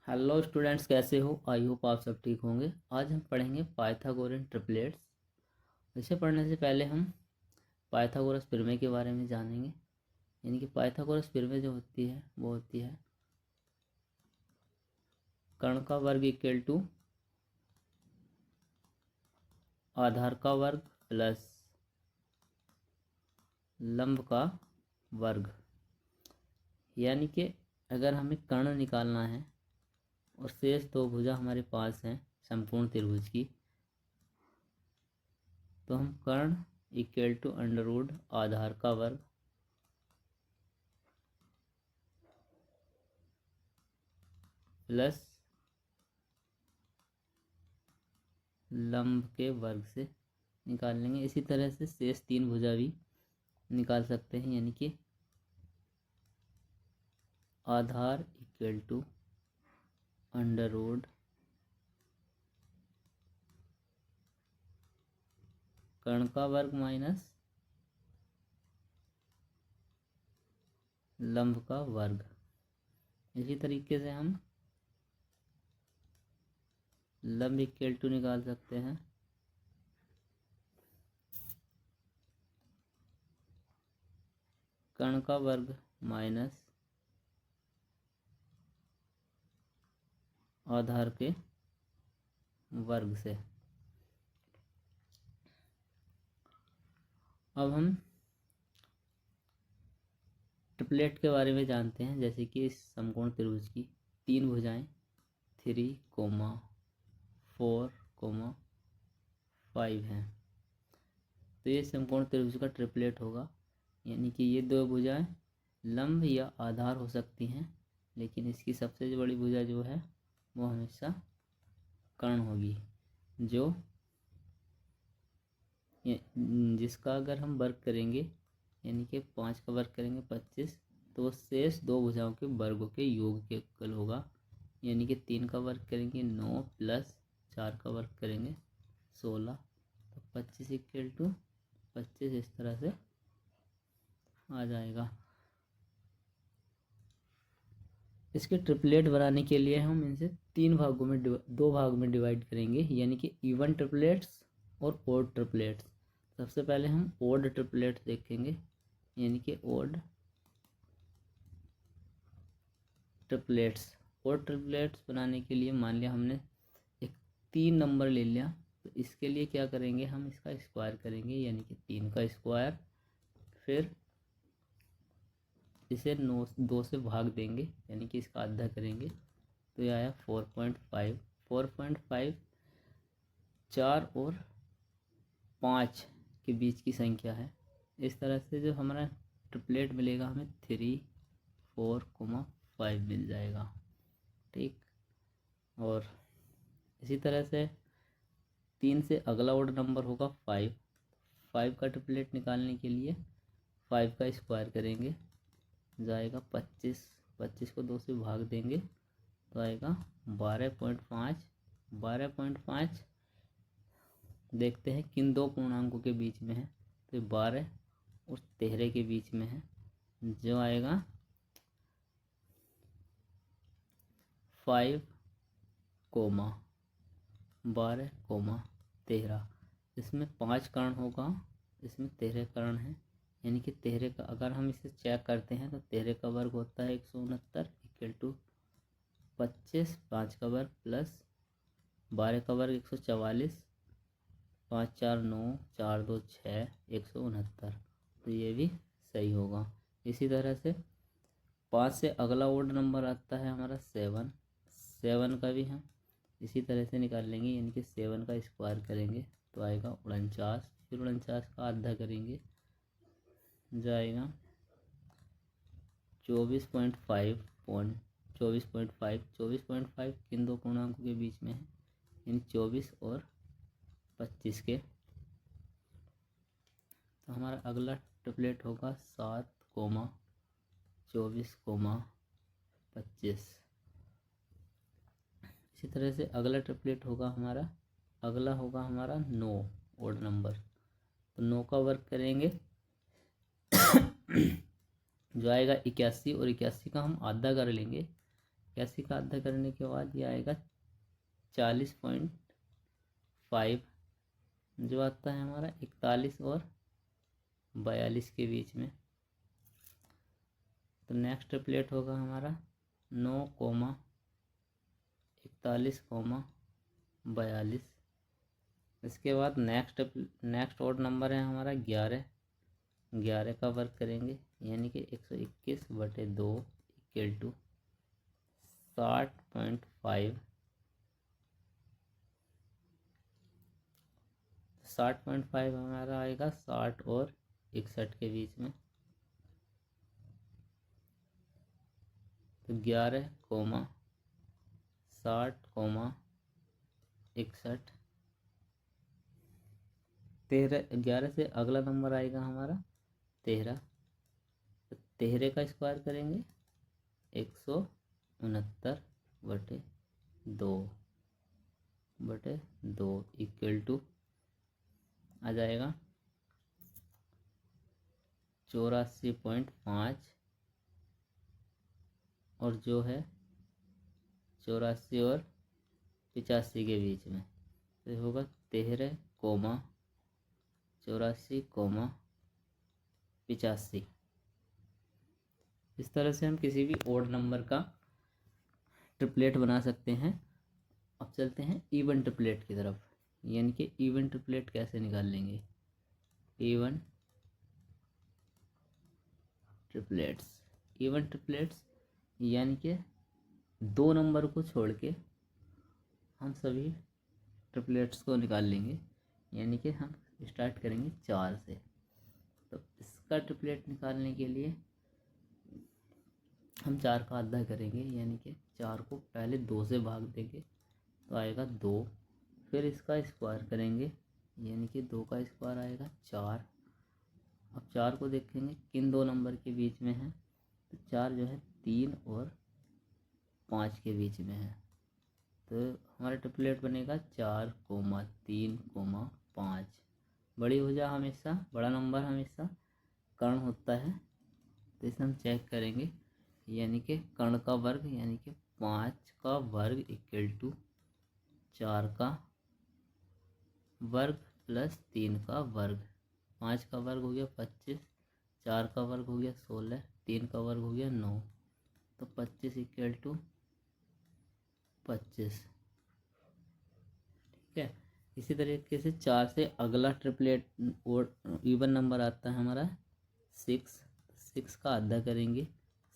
Hello students, कैसे हो? I hope आप सब ठीक होंगे। आज हम पढ़ेंगे पाइथागोरन ट्रिपलेट्स। इसे पढ़ने से पहले हम पाइथागोरस प्रमेय के बारे में जानेंगे। यानी कि पाइथागोरस प्रमेय जो होती है वो होती है कर्ण का वर्ग इक्वल टू आधार का वर्ग प्लस लंब का वर्ग। यानी कि अगर हमें कर्ण निकालना है और शेष दो भुजा हमारे पास हैं संपूर्ण त्रिभुज की, तो हम कर्ण इक्वल टू अंडर रूट आधार का वर्ग प्लस लंब के वर्ग से निकाल लेंगे। इसी तरह से शेष तीन भुजा भी निकाल सकते हैं। यानी कि आधार इक्वल टू अंडर रूट कर्ण का वर्ग माइनस लंब का वर्ग। इसी तरीके से हम लंब इक्वल टू निकाल सकते हैं कर्ण का वर्ग माइनस आधार के वर्ग से। अब हम ट्रिपलेट के बारे में जानते हैं। जैसे कि इस समकोण त्रिभुज की तीन भुजाएं 3,4,5 हैं, तो ये समकोण त्रिभुज का ट्रिपलेट होगा। यानी कि ये दो भुजाएं लंब या आधार हो सकती हैं, लेकिन इसकी सबसे बड़ी भुजा जो है वो हमेशा कर्ण होगी, जो जिसका अगर हम वर्ग करेंगे यानी कि 5 का वर्ग करेंगे 25, तो वो शेष दो भुजाओं के वर्गों के योग के इक्वल होगा। यानी कि 3 का वर्ग करेंगे 9 प्लस 4 का वर्ग करेंगे 16, तो 25 इक्वल टू 25 इस तरह से आ जाएगा। इसके ट्रिपलेट बनाने के लिए हम इनसे दो भाग में डिवाइड करेंगे, यानी कि इवन ट्रिपलेट्स और ओड ट्रिपलेट्स। सबसे पहले हम ओड ट्रिपलेट्स देखेंगे। यानी कि ओड ट्रिपलेट्स बनाने के लिए मान लिया हमने एक 3 नंबर ले लिया, तो इसके लिए क्या करेंगे, हम इसका स्क्वायर करेंगे। यानी कि 3 का स्क्वायर, फिर इसे 2 से भाग देंगे, यानी कि इसका आधा करेंगे, तो ये आया 4.5। 4.5 4 और 5 के बीच की संख्या है। इस तरह से जो हमारा ट्रिपलेट मिलेगा हमें 3, 4, 5 मिल जाएगा। ठीक, और इसी तरह से 3 से अगला ऑर्डर नंबर होगा 5। 5 का ट्रिपलेट निकालने के लिए 5 का स्क्वायर करेंगे, जाएगा 25। 25 को 2 से भाग देंगे तो आएगा 12.5। 12.5 देखते हैं किन दो पूर्णांकों के बीच में है, तो 12 और 13 के बीच में है, जो आएगा 5, 12, 13। इसमेमें 5 कर्ण होगा, इसमें 13 कर्ण है। यानी कि 13 का अगर हम इसे चेक करते हैं तो 13 का वर्ग होता है 169 इक्वल टू 25, 5 का वर्ग प्लस 12 का वर्ग 144, 5 4 9, 4 2 6, 169। तो ये भी सही होगा। इसी तरह से 5 से अगला ओड नंबर आता है हमारा 7। 7 का भी हम इसी तरह से निकाल लेंगे। यानी कि 7 का स्क्वायर करेंगे तो आएगा 49, फिर 49 का आधा करेंगे, जाएगा 24.5। 24.5 किन दो पूर्णांकों के बीच में है, यानी 24 और 25 के। तो हमारा अगला ट्रिपलेट होगा 7, 24, 25। इसी तरह से अगला ट्रिपलेट होगा हमारा 9 ओड नंबर। तो 9 का वर्ग करेंगे जो आएगा 81, और 81 का हम आधा कर लेंगे 81 का आधा करने के बाद ये आएगा 40.5, जो आता है हमारा 41 और 42 के बीच में। तो नेक्स्ट ट्रिपलेट होगा हमारा 9,41,42। इसके बाद नेक्स्ट ऑड नंबर है हमारा 11 का वर्क करेंगे, यानी कि 121/2 इक्वल टू 60.5। 60.5 हमारा आएगा 60 और 61 के बीच में। तो 11,60,61। 11 से अगला नंबर आएगा हमारा 13। तो 13 का स्क्वायर करेंगे 169/2 इक्वल टू आ जाएगा 84.5, और जो है 84 और 85 के बीच में। तो होगा 13,84,85। इस तरह से हम किसी भी ओड नंबर का ट्रिपलेट बना सकते हैं। अब चलते हैं इवन ट्रिपलेट की तरफ, यानी कि इवन ट्रिपलेट कैसे निकाल लेंगे। इवन ट्रिपलेट्स यानी कि 2 नंबर को छोड़ के हम सभी ट्रिपलेट्स को निकाल लेंगे, यानी कि हम स्टार्ट करेंगे 4 से। तो इसका ट्रिपलेट निकालने के लिए हम 4 का आधा करेंगे, यानी कि 4 को पहले 2 से भाग देंगे तो आएगा 2। फिर इसका स्क्वायर करेंगे, यानी कि 2 का स्क्वायर आएगा 4। अब 4 को देखेंगे किन 2 नंबर के बीच में है, तो 4 जो है 3 और 5 के बीच में है। तो हमारा ट्रिपलेट बनेगा 4,3,5। बड़ी भुजा हमेशा, बड़ा नंबर हमेशा कर्ण होता है, तो इसे हम चेक करेंगे, यानी कि कर्ण का वर्ग यानी कि 5 का वर्ग इक्वल टू 4 का वर्ग प्लस 3 का वर्ग। 5 का वर्ग हो गया 25, 4 का वर्ग हो गया 16, 3 का वर्ग हो गया 9। तो 25 इक्वल टू 25। ठीक है। इसी तरीके से 4 से अगला ट्रिपलेट और इवन नंबर आता है हमारा 6 का आधा करेंगे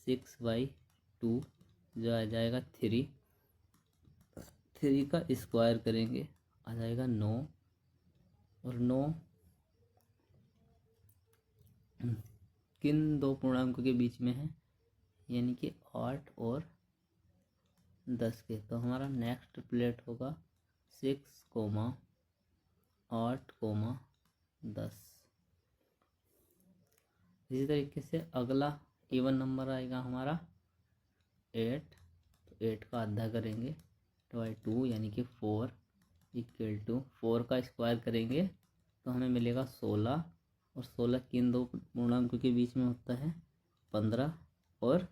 6/2, जो आ जाएगा 3 का स्क्वायर करेंगे आ जाएगा 9, और 9 किन 2 पूर्णांकों के बीच में है, यानी कि 8 और 10 के। तो हमारा नेक्स्ट ट्रिपलेट होगा 6,8,10। इसी तरीके से अगला इवन नंबर आएगा हमारा 8। तो 8 का आधा करेंगे 2/2, यानी कि 4 इक्वल टू 4 का स्क्वायर करेंगे तो हमें मिलेगा 16, और 16 किन 2 पूर्णांकों के बीच में होता है 15 और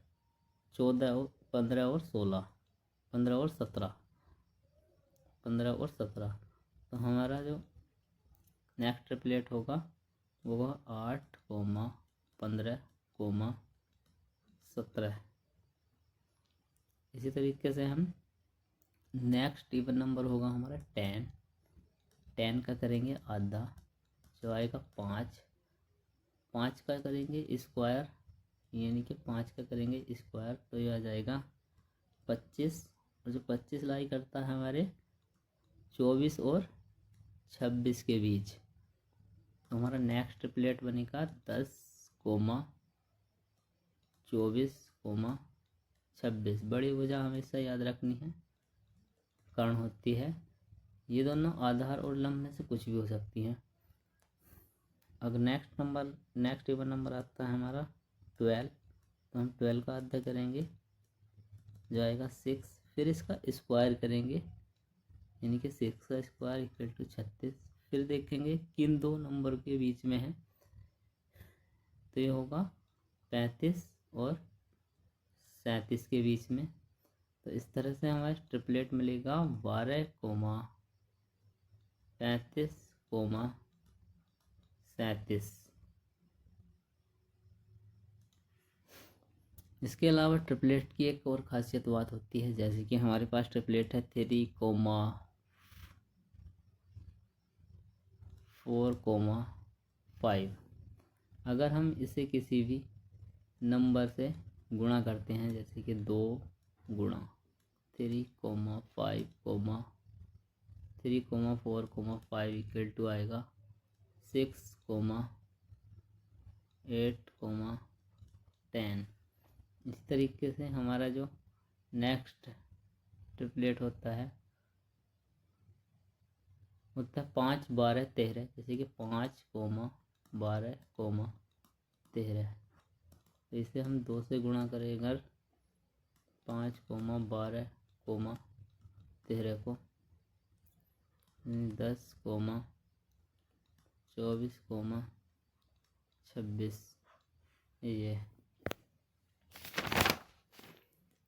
14, 15 और 16, 15 और 17, 15 और 17। तो हमारा जो नेक्स्ट ट्रिपलेट होगा वो 8,15,17। इसी तरीके से हम नेक्स्ट इवन नंबर होगा हमारा 10 का करेंगे आधा, जो आएगा 5 का करेंगे स्क्वायर, यानी कि 5 का करेंगे स्क्वायर तो ये आ जाएगा 25, और जो 25 लाई करता है हमारे 24 और 26 के बीच। तो हमारा नेक्स्ट ट्रिपलेट बनेगा 10,24,26। बड़ी भुजा हमेशा याद रखनी है, कर्ण होती है। ये दोनों आधार और लंब में से कुछ भी हो सकती हैं। अगर नेक्स्ट इवन नंबर आता है हमारा 12, तो हम 12 का आधा करेंगे, जो आएगा 6। फिर इसका स्क्वायर करेंगे, यानी कि 6 का स्क्वायर इक्वल टू 36। फिर देखेंगे किन 2 नंबर के बीच में है, तो ये होगा 35 और 37 के बीच में। तो इस तरह से हमारे ट्रिपलेट मिलेगा 12,35,37। इसके अलावा ट्रिपलेट की एक और ख़ासियत बात होती है, जैसे कि हमारे पास ट्रिपलेट है 3,4,5। अगर हम इसे किसी भी नंबर से गुणा करते हैं, जैसे कि 2 गुणा 3,4,5 इक्वल टू आएगा 6,8,10। इस तरीके से हमारा जो नेक्स्ट ट्रिपलेट होता है 5, 12, 13। जैसे कि 5, 12, 13। तो इसे हम 2 से गुणा करें अगर 5, 12, 13 को 10, 24, 26 ये।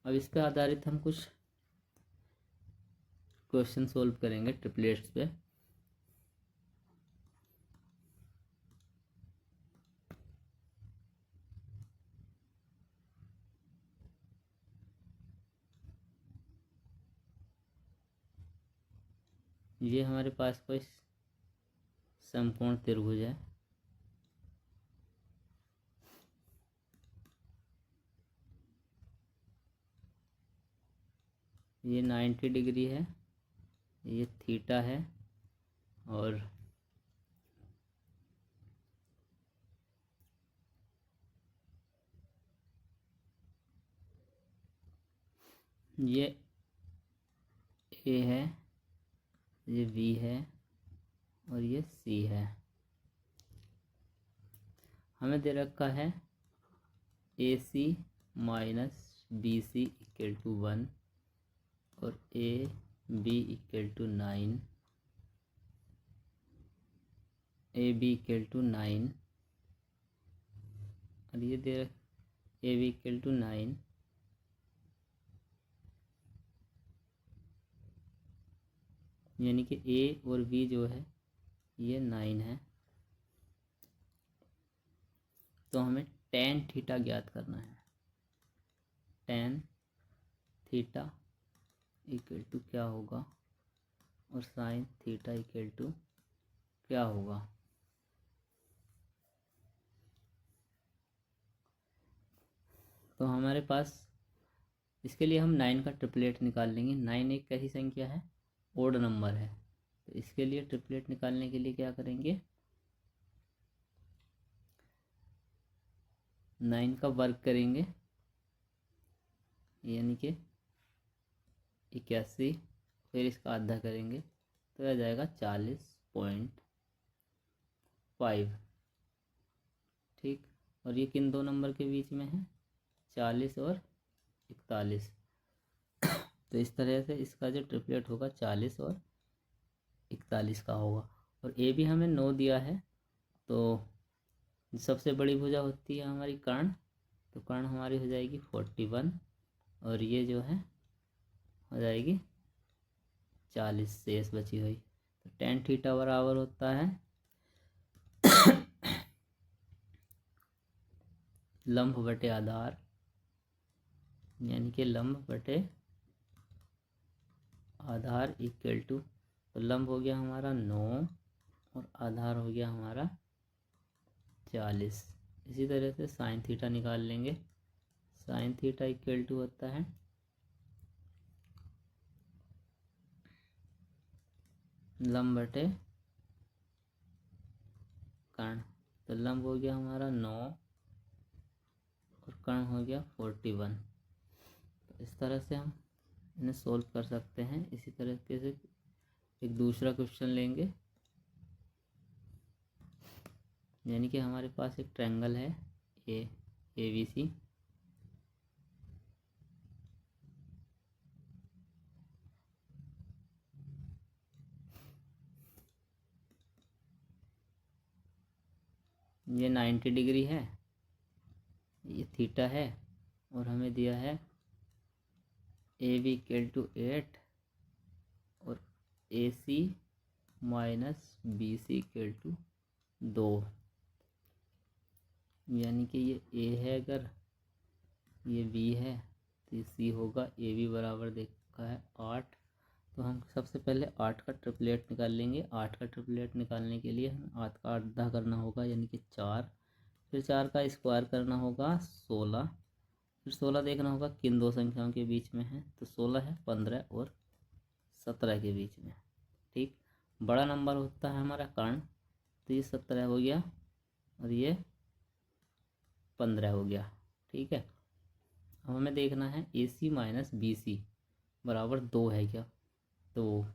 अब इस पे आधारित हम कुछ क्वेश्चन सोल्व करेंगे ट्रिपलेट्स पे। ये हमारे पास कोई समकोण त्रिभुज है। ये 90 डिग्री है, ये थीटा है, और ये ए है, ये बी है, और ये सी है। हमें दे रखा है A C minus B C equal to 1 और A B equal to 9, A B equal to 9, और ये दे रखा ए बी इक्वल टू 9, यानी कि ए और बी जो है ये 9 है। तो हमें tan थीटा ज्ञात करना है। tan थीटा इक्वल टू क्या होगा और sin थीटा इक्वल टू क्या होगा। तो हमारे पास इसके लिए हम 9 का ट्रिपलेट निकाल लेंगे। 9 एक कैसी संख्या है, ओड नंबर है। तो इसके लिए ट्रिपलेट निकालने के लिए क्या करेंगे, 9 का वर्ग करेंगे, यानी कि 81, फिर इसका आधा करेंगे तो आ जाएगा 40.5। ठीक, और ये किन दो नंबर के बीच में है, 40 और 41। तो इस तरह से इसका जो ट्रिपलेट होगा 40 और 41 का होगा। और ए भी हमें 9 दिया है। तो सबसे बड़ी भुजा होती है हमारी कर्ण, तो कर्ण हमारी हो जाएगी 41, और ये जो है हो जाएगी 40 शेष बची हुई। तो tan थीटा बराबर होता है लंब बटे आधार, यानी कि लंब बटे आधार इक्वल टू, तो लंब हो गया हमारा 9 और आधार हो गया हमारा 40। इसी तरह से साइन थीटा निकाल लेंगे। साइन थीटा इक्वल टू होता है लंब बटे कर्ण। तो लंब हो गया हमारा 9 और कर्ण हो गया 41। तो इस तरह से हम इन्हें सोल्व कर सकते हैं। इसी तरीके से एक दूसरा क्वेश्चन लेंगे, यानी कि हमारे पास एक ट्रायंगल है ए बी सी। ये 90 डिग्री है, ये थीटा है, और हमें दिया है ए बी इक्वल टू 8 और A C minus B C equal to 2, यानी कि ये ए है, अगर ये बी है तो ये सी होगा। ए बी बराबर देखा है 8, तो हम सबसे पहले 8 का ट्रिपलेट निकाल लेंगे। 8 का ट्रिपलेट निकालने के लिए हमें 8 का आधा करना होगा, यानी कि 4, फिर 4 का स्क्वायर करना होगा 16, फिर 16 देखना होगा किन दो संख्याओं के बीच में है, तो 16 है 15 और 17 के बीच में। ठीक, बड़ा नंबर होता है हमारा कर्ण, तो ये 17 हो गया और ये 15 हो गया। ठीक है, अब हमें देखना है ए सी माइनस बी सी बराबर 2 है क्या, तो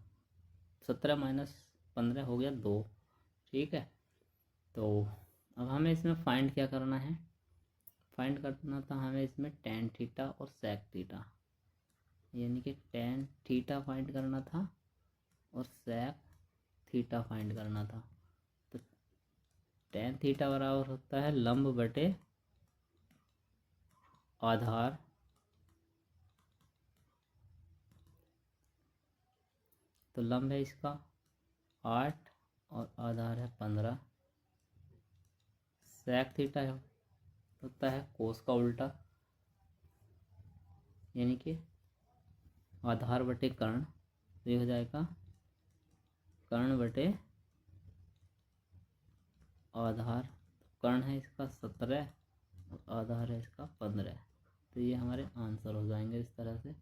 17 माइनस 15 हो गया 2। ठीक है, तो अब हमें इसमें फाइंड क्या करना है, फाइंड करना था हमें इसमें टेन थीटा और सेक थीटा, यानी कि टेन थीटा फाइंड करना था और सेक थीटा फाइंड करना था। तो टेन थीटा बराबर होता है लंब बटे आधार, तो लंब है इसका 8 और आधार है 15। सेक थीटा होता है कोस का उल्टा, यानी कि आधार बटे कर्ण, तो ये हो जाएगा कर्ण बटे आधार। कर्ण है इसका 17 और आधार है इसका 15, तो ये हमारे आंसर हो जाएंगे इस तरह से।